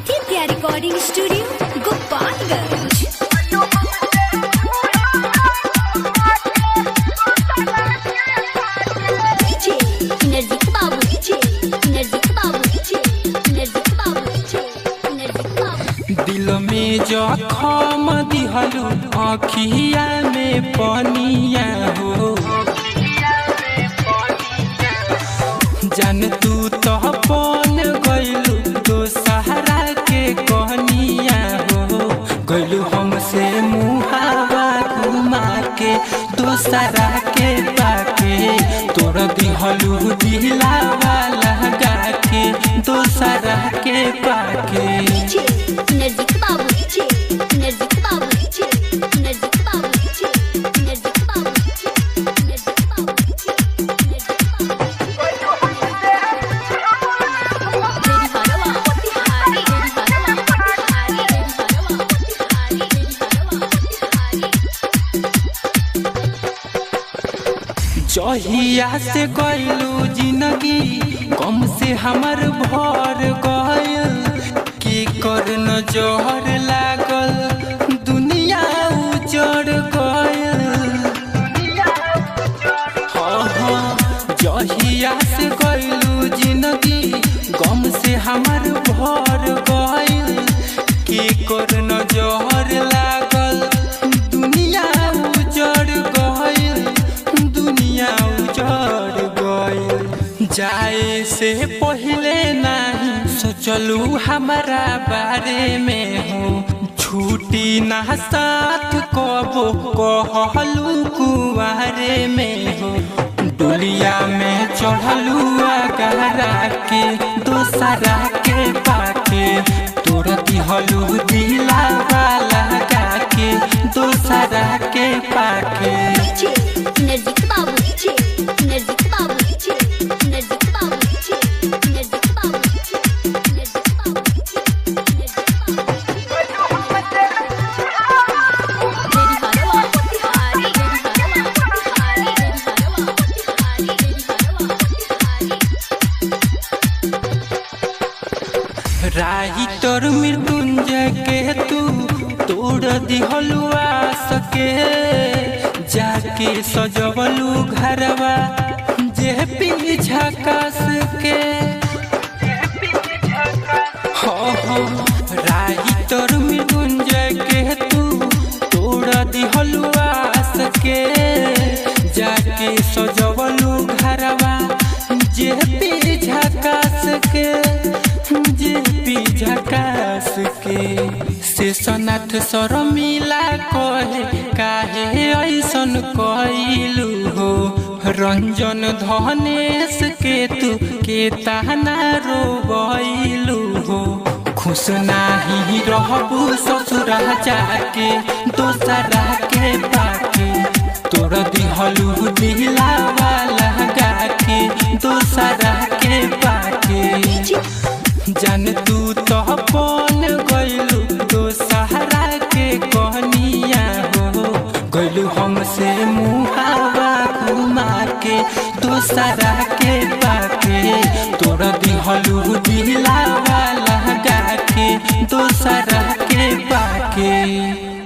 Aditya recording studio Gopalganj. दिल में जखम दिहलू अखिया में पनिया हो जान तू तो बन गइलू दोसहरा के कहनिया हो गइलू हमसे मुहावा घुमा के दोसरा के पाके तोरा दिहलू दिलावा लगा के दोसरा के पाके। जहिया से गइलू जिंदगी कम से हमर भर गइल की कर नजर लागल दुनिया उजड़ गइल। जहिया से गइलू जिंदगी गम से हमर भर गइल की कर नजर लागल दुनिया उजड़ गइल उजड़ गइल। जाए से पहले नहीं सोचलू हमारा बारे में हो छूटी ना साथ कबो कहलू कुआरे में हो डोलिया में चढ़लू आगरा के दोसरा के पाके तोरा दिहलू दिलावा लगा के दोसरा के पाके। राही तोर मृत्युंजय के तू तोड़ दिहलू आस के जाके सजवलू घरवा जे पीछा कास के हो राही तोर मृत्युंजय के तू तोड़ दिहलू आस के जाके सजवलू घरवा जे पीछा कास के झकास के शेषनाथ शर्मिला कहे काहे ऐसन कइलू हो रंजन धनेश के तू के ताना रोबइलू हो खुश नाही रहबू ससुरा जाके दोसरा के पाके तोरा दिहलू दिलावा लगा के दोसरा के पाके। जान तू तो बन गइलू दोसहरा के कहनिया हो गइलू हमसे मुहावा घुमा के दोसरा के पाके तोरा दिहलू दिलावा लगा के दोसरा के पाके।